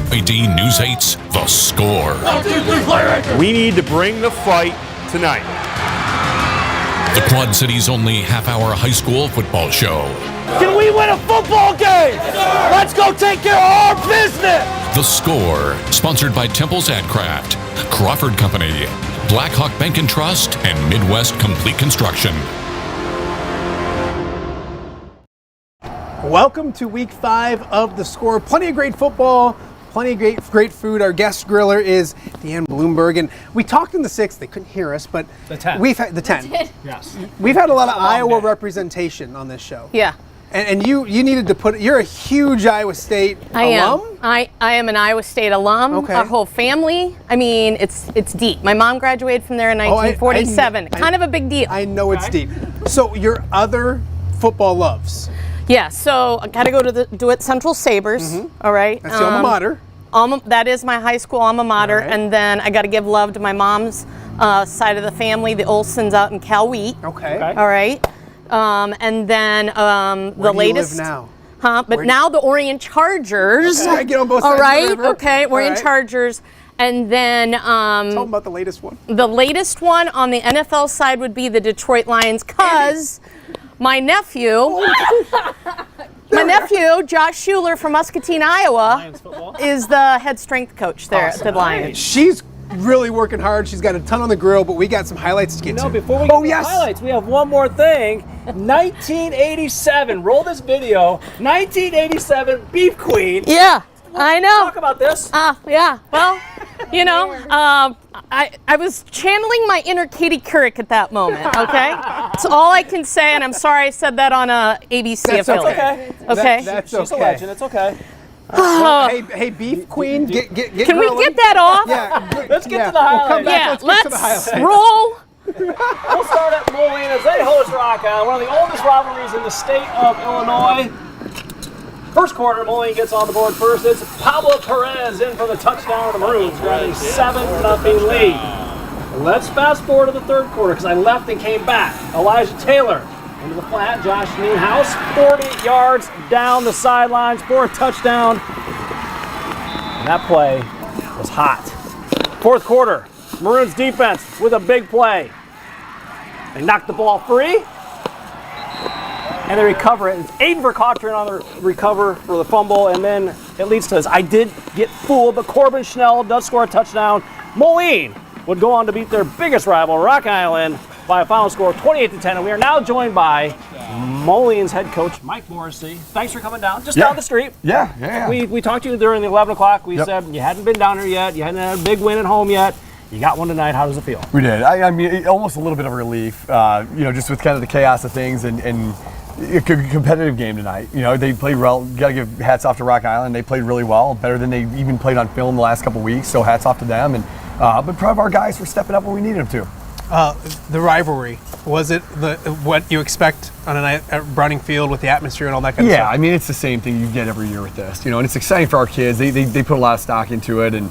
WAD News 8's The Score. We need to bring the fight tonight. The Quad City's only half-hour high school football show. Can we win a football game? Let's go take care of our business. The Score, sponsored by Temple's Adcraft, Crawford Company, Blackhawk Bank and Trust, and Midwest Complete Construction. Welcome to week 5 of The Score. Plenty of great football, plenty of great food. Our guest griller is Deanne Bloomberg, and we talked in the 6th. They couldn't hear us, but The 10. we've had the 10. Yes. We've had a lot of Iowa representation on this show. Yeah. And you needed to put. You're a huge Iowa State alum. I am an Iowa State alum. Okay. Our whole family. I mean, it's deep. My mom graduated from there in 1947. Kind of a big deal. I know it's deep. So your other football loves. Yeah. So I got to go to the DeWitt Central Sabres. All right. That's the alma mater. That is my high school alma mater, Right. and then I got to give love to my mom's side of the family, the Olsons out in Cal Wheat. Okay. All right. And then the Where do you latest. live now? Huh? But now the Orient Chargers. Okay, I get on both All sides of the right. river. Okay. Orient All right. Chargers. And then Tell them about the latest one. the latest one on the NFL side would be the Detroit Lions, because my nephew, Josh Schuler from Muscatine, Iowa, is the head strength coach there at the Lions. She's really working hard. She's got a ton on the grill, but we got some highlights to get to. Before we get to the highlights, we have one more thing. 1987. Roll this video. 1987 Beef Queen. Yeah, I know. Talk about this. Yeah. Well, you know, I was channeling my inner Katie Couric at that moment. Okay, that's all I can say, and I'm sorry I said that on a ABC That's affiliate. okay. Okay. That's She's a okay. legend. It's okay. Well, hey, Beef Queen, get Can we grilling. get that off? Yeah. Let's get to the We'll come highlights. back. Yeah, Let's get to the highlights. roll. We'll start at MOLINE as they host Rock Island, one of the oldest rivalries in the state of Illinois. First quarter, MOLINE gets on the board first. It's Pablo Perez in for the touchdown. The Maroons grabbing 7-0 lead. Let's fast forward to the third quarter because I left and came back. Elijah Taylor into the flat. Josh Nienhuis, 40 yards down the sidelines for a touchdown. And that play was hot. Fourth quarter, Maroons defense with a big play. They knock the ball free, and they recover it. It's Aiden Vercottron on the recover for the fumble, and then it leads to this. I did get fooled, but Corbin Schnell does score a touchdown. MOLINE would go on to beat their biggest rival, Rock Island, by a final score of 28-10, and we are now joined by MOLINE's head coach, Mike Morrissey. Thanks for coming down, just down the street. Yeah. We talked to you during the 11 o'clock. We said you hadn't been down here yet. You hadn't had a big win at home yet. You got one tonight. How does it feel? We did. I mean, almost a little bit of relief, just with kind of the chaos of things, and it could be a competitive game tonight. They played well. Got to give hats off to Rock Island. They played really well, better than they even played on film the last couple weeks. So hats off to them. And but proud of our guys for stepping up when we needed them to. The rivalry, was it what you expect on a night at Browning Field with the atmosphere and all that kind of stuff? Yeah, I mean, it's the same thing you get every year with this. And it's exciting for our kids. They put a lot of stock into it, and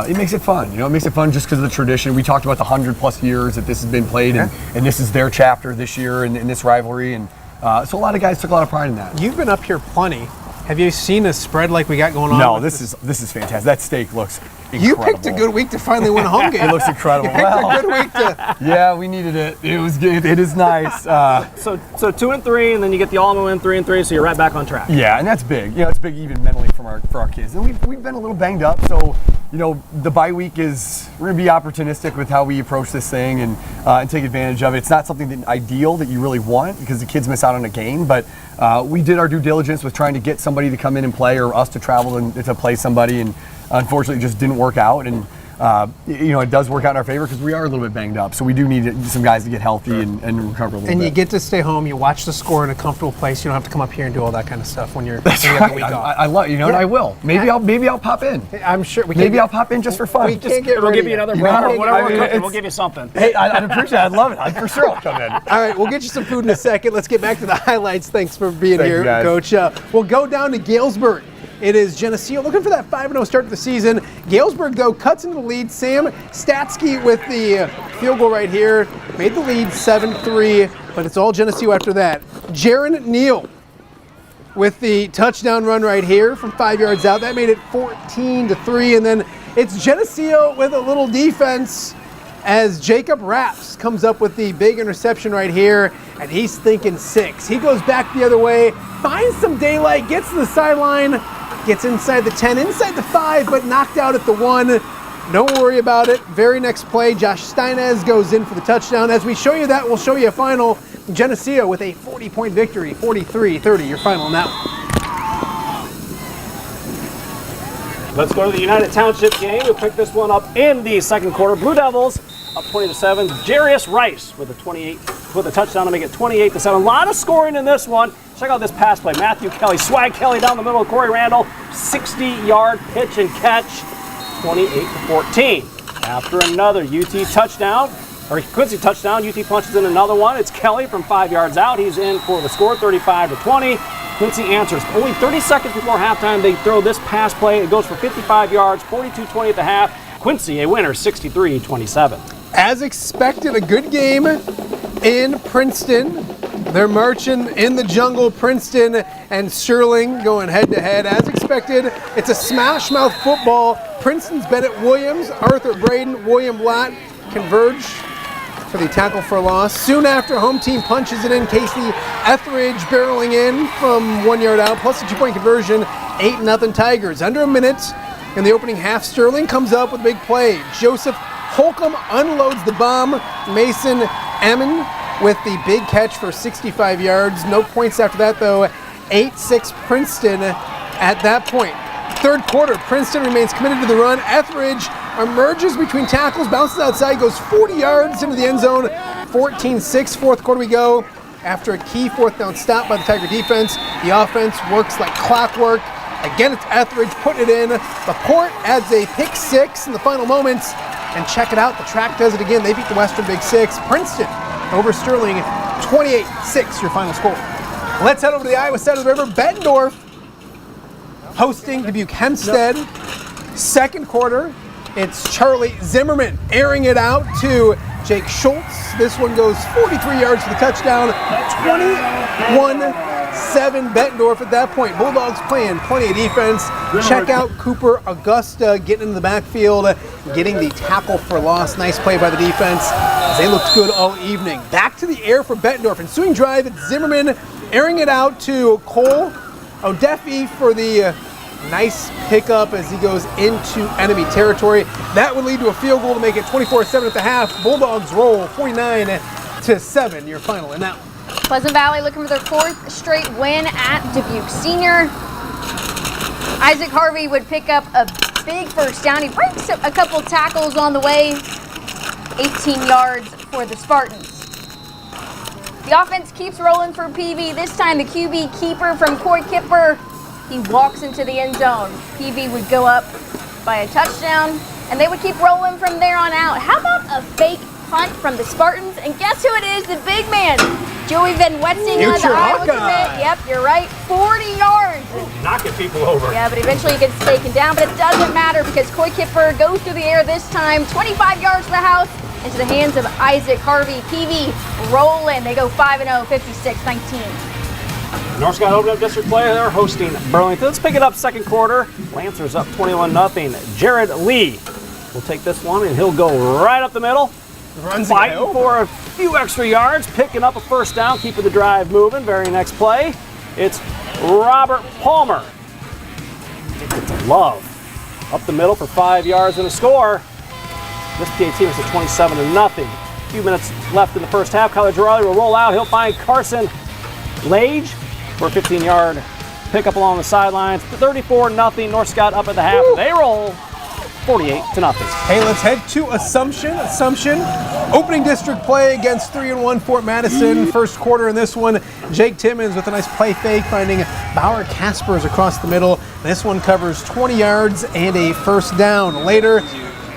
it makes it fun. It makes it fun just because of the tradition. We talked about the 100+ years that this has been played, and this is their chapter this year in this rivalry. And so a lot of guys took a lot of pride in that. You've been up here plenty. Have you seen a spread like we got going on? No, this is fantastic. That steak looks incredible. You picked a good week to finally win a home game. It looks incredible. You picked a good week to. Yeah, we needed it. It was good. It is nice. So 2-3, and then you get the Alma win 3-3, so you're right back on track. Yeah, and that's big. It's big even mentally for our kids. And we've been a little banged up, so the bye week we're gonna be opportunistic with how we approach this thing and take advantage of it. It's not something ideal that you really want because the kids miss out on a game, but we did our due diligence with trying to get somebody to come in and play, or us to travel and to play somebody, and unfortunately it just didn't work out. And it does work out in our favor because we are a little bit banged up, so we do need some guys to get healthy and recover a little bit. And you get to stay home, you watch the score in a comfortable place. You don't have to come up here and do all that kind of stuff when you That's have right. the week off. I love and I will. Maybe I'll pop in. I'm sure I'll pop in just for fun. We'll give you another break or whatever we're cooking. We'll give you something. Hey, I'd appreciate it. I'd love it. For sure I'll come in. All right, we'll get you some food in a second. Let's get back to the highlights. Thanks for being Thank here, you, guys. Coach. We'll go down to Galesburg. It is Geneseo looking for that 5-0 start to the season. Galesburg, though, cuts into the lead. Sam Statsky with the field goal right here. Made the lead 7-3, but it's all Geneseo after that. Jaron Neal with the touchdown run right here from 5 yards out. That made it 14-3, and then it's Geneseo with a little defense as Jacob Rapps comes up with the big interception right here, and he's thinking 6. He goes back the other way, finds some daylight, gets to the sideline, gets inside the 10, inside the 5, but knocked out at the 1. Don't worry about it. Very next play, Josh Steinez goes in for the touchdown. As we show you that, we'll show you a final. Geneseo with a 40-point victory, 43-30, your final now. Let's go to the United Township game. We picked this one up in the second quarter. Blue Devils up 20-7. Jarius Rice with a touchdown to make it 28-7. A lot of scoring in this one. Check out this pass play. Matthew Kelly, Swag Kelly down the middle of Corey Randall. 60-yard pitch and catch, 28-14. After another UT touchdown, or Quincy touchdown, UT punches in another one. It's Kelly from 5 yards out. He's in for the score, 35-20. Quincy answers. Only 30 seconds before halftime, they throw this pass play. It goes for 55 yards, 42-20 at the half. Quincy a winner, 63-27. As expected, a good game in Princeton. They're marching in the jungle. Princeton and Sterling going head-to-head. As expected, it's a smash-mouth football. Princeton's Bennett Williams, Arthur Braden, William Blatt converge for the tackle for loss. Soon after, home team punches it in. Casey Etheridge barreling in from 1 yard out, plus a 2-point conversion, 8-0 Tigers. Under a minute in the opening half, Sterling comes up with a big play. Joseph Holcomb unloads the bomb. Mason Ammon with the big catch for 65 yards. No points after that, though. 8-6 Princeton at that point. Third quarter, Princeton remains committed to the run. Etheridge emerges between tackles, bounces outside, goes 40 yards into the end zone. 14-6, fourth quarter we go. After a key fourth down stop by the Tiger defense, the offense works like clockwork. Again, it's Etheridge putting it in. Laporte adds a pick 6 in the final moments. And check it out, the track does it again. They beat the Western Big 6. Princeton over Sterling, 28-6, your final score. Let's head over to the Iowa side of the river. Bettendorf hosting Dubuque Hempstead. Second quarter, it's Charlie Zimmerman airing it out to Jake Schultz. This one goes 43 yards for the touchdown. 21-7 Bettendorf at that point. Bulldogs playing plenty of defense. Check out Cooper Augusta getting into the backfield, getting the tackle for loss. Nice play by the defense. They looked good all evening. Back to the air for Bettendorf. Ensuing drive, it's Zimmerman airing it out to Cole Odefi for the nice pickup as he goes into enemy territory. That would lead to a field goal to make it 24-7 at the half. Bulldogs roll 49-7, your final and now. Pleasant Valley looking for their 4th straight win at Dubuque Senior. Isaac Harvey would pick up a big first down. He breaks a couple tackles on the way. 18 yards for the Spartans. The offense keeps rolling for PV. This time the QB keeper from Coy Kipper. He walks into the end zone. PV would go up by a touchdown, and they would keep rolling from there on out. How about a fake punt from the Spartans? And guess who it is? The big man, Joey Van Wetzing on the Iowa commit. Yep, you're right. 40 yards. Knocking people over. Yeah, but eventually he gets taken down. But it doesn't matter because Coy Kipper goes through the air this time. 25 yards to the house into the hands of Isaac Harvey. PV rolling. They go 5-0, 56-19. North Scott Open Up District play. They're hosting Burlington. Let's pick it up second quarter. Lancers up 21-0. Jared Lee will take this one, and he'll go right up the middle. Fighting for a few extra yards, picking up a first down, keeping the drive moving. Very next play, it's Robert Palmer. It's a Love. Up the middle for 5 yards and a score. This PA team is at 27-0. A few minutes left in the first half. Kyler Girardi will roll out. He'll find Carson Lage for a 15-yard pickup along the sidelines. 34-0. North Scott up at the half. They roll 48-0. Hey, let's head to Assumption. Assumption, opening district play against 3-1 Fort Madison. First quarter in this one, Jake Timmons with a nice play fake, finding Bauer Caspers across the middle. This one covers 20 yards and a first down. Later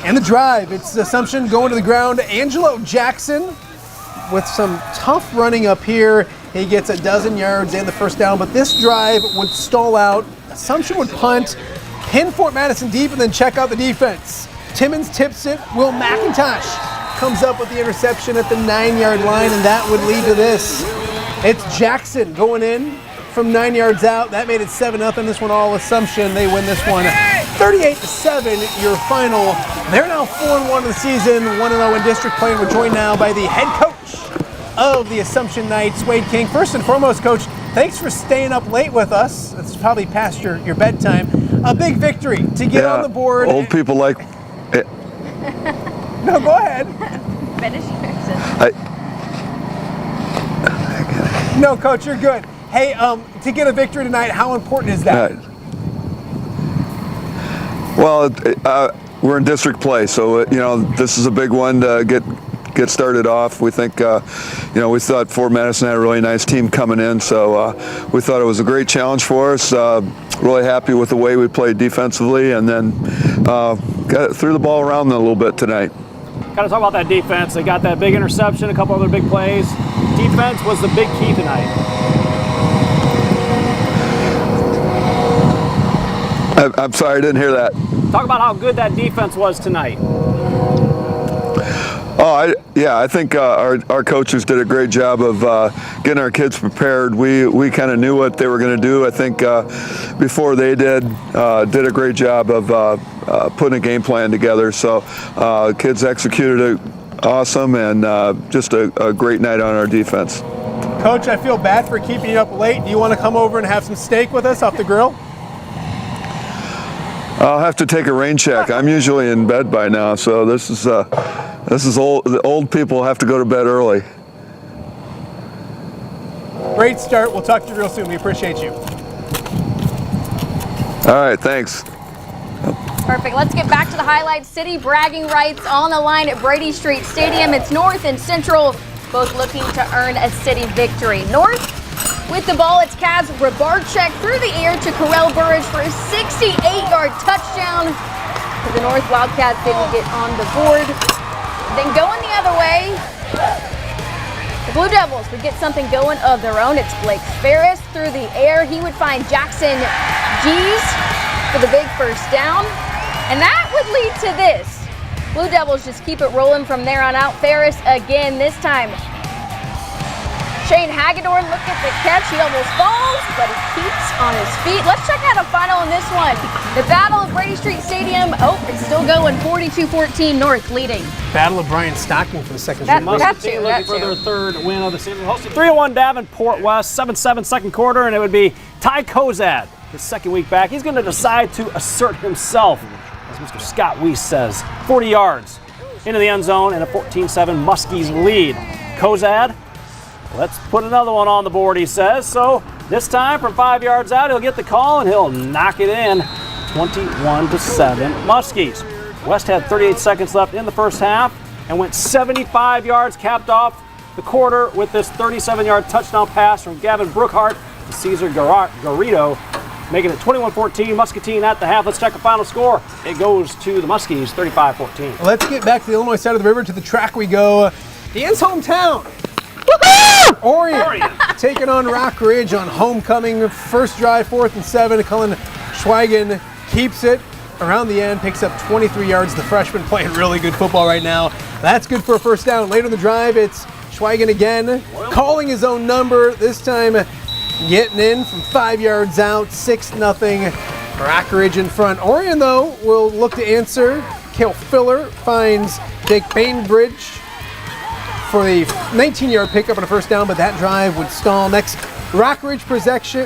in the drive, it's Assumption going to the ground. Angelo Jackson with some tough running up here. He gets 12 yards and the first down, but this drive would stall out. Assumption would punt, pin Fort Madison deep, and then check out the defense. Timmons tips it. Will McIntosh comes up with the interception at the 9-yard line, and that would lead to this. It's Jackson going in from 9 yards out. That made it 7-0. This one all Assumption. They win this one 38-7, your final. They're now 4-1 of the season, 1-0 in district play. And we're joined now by the head coach of the Assumption Knights, Wade King. First and foremost, Coach, thanks for staying up late with us. It's probably past your bedtime. A big victory to get on the board. Old people like it. No, go ahead. Finish. No, Coach, you're good. Hey, to get a victory tonight, how important is that? Well, we're in district play, so this is a big one to get started off. We think, we thought Fort Madison had a really nice team coming in, so we thought it was a great challenge for us. Really happy with the way we played defensively, and then threw the ball around a little bit tonight. Kind of talk about that defense. They got that big interception, a couple other big plays. Defense was the big key tonight. I'm sorry, I didn't hear that. Talk about how good that defense was tonight. I think our coaches did a great job of getting our kids prepared. We kind of knew what they were going to do. I think before they did a great job of putting a game plan together. So kids executed it awesome, and just a great night on our defense. Coach, I feel bad for keeping you up late. Do you want to come over and have some steak with us off the grill? I'll have to take a rain check. I'm usually in bed by now, so this is old. The old people have to go to bed early. Great start. We'll talk to you real soon. We appreciate you. All right, thanks. Perfect. Let's get back to the highlights. City bragging rights on the line at Brady Street Stadium. It's North and Central both looking to earn a city victory. North with the ball, it's Kaz Rabarczyk through the air to Corell Burridge for a 68-yard touchdown. The North Wildcats didn't get on the board. Then going the other way, the Blue Devils would get something going of their own. It's Blake Ferris through the air. He would find Jackson G's for the big first down. And that would lead to this. Blue Devils just keep it rolling from there on out. Ferris again, this time Shane Hagedorn, look at the catch. He almost falls, but he keeps on his feet. Let's check out a final in this one. The Battle of Brady Street Stadium. Oh, it's still going 42-14, North leading. Battle of Bryant Stocking for the second That straight. Looking for their third win of the season. Hosting 3-1 Davenport West, 7-7 second quarter, and it would be Ty Kozad, his second week back. He's going to decide to assert himself, as Mr. Scott Weiss says. 40 yards into the end zone and a 14-7 Muskies lead. Kozad, let's put another one on the board, he says. So this time from 5 yards out, he'll get the call and he'll knock it in. 21-7 Muskies. West had 38 seconds left in the first half and went 75 yards, capped off the quarter with this 37-yard touchdown pass from Gavin Brookhart to Cesar Garrido, making it 21-14 Muscatine at the half. Let's check the final score. It goes to the Muskies, 35-14. Let's get back to the Illinois side of the river. To the track we go. Dan's hometown. Orion taking on Rock Ridge on homecoming. First drive, 4th and 7. Cullen Schweigen keeps it around the end, picks up 23 yards. The freshman playing really good football right now. That's good for a first down. Later in the drive, it's Schweigen again, calling his own number. This time getting in from 5 yards out, 6-0. Rock Ridge in front. Orion, though, will look to answer. Cale Filler finds Jake Bainbridge for the 19-yard pickup and a first down, but that drive would stall. Next, Rock Ridge possession,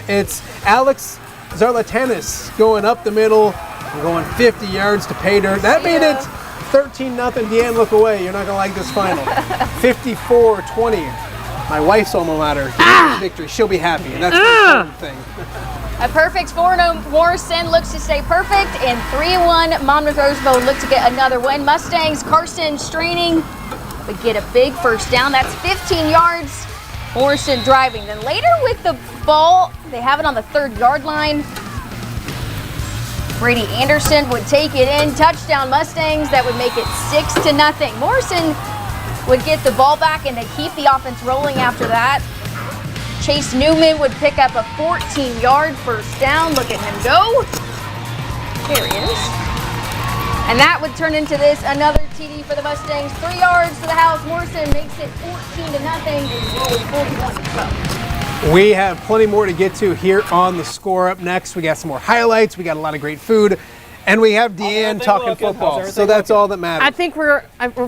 it's Alex Zarlatanis going up the middle, going 50 yards to pay dirt. That made it 13-0. Deanne, look away. You're not going to like this final. 54-20. My wife's alma mater. Victory. She'll be happy, and that's the important thing. A perfect 4-0 Morrison looks to stay perfect, and 3-1 Monmouth Roseville look to get another win. Mustangs, Carson straining, but get a big first down. That's 15 yards. Morrison driving. Then later with the ball, they have it on the 3rd-yard line. Brady Anderson would take it in. Touchdown Mustangs. That would make it 6-0. Morrison would get the ball back, and they keep the offense rolling after that. Chase Newman would pick up a 14-yard first down. Look at him go. There he is. And that would turn into this, another TD for the Mustangs. 3 yards to the house. Morrison makes it 14-0. It's 41-12. We have plenty more to get to here on the score. Up next, we got some more highlights. We got a lot of great food. And we have Deanne talking football, so that's all that matters. I think we're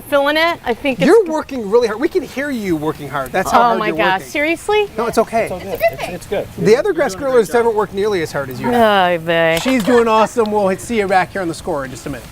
feeling it. I think you're working really hard. We can hear you working hard. That's how hard you're working. Oh my gosh, seriously? No, it's okay. It's a good thing. It's good. The other grass grillers haven't worked nearly as hard as you have. Oh, babe. She's doing awesome. We'll see you back here on the score in just a minute.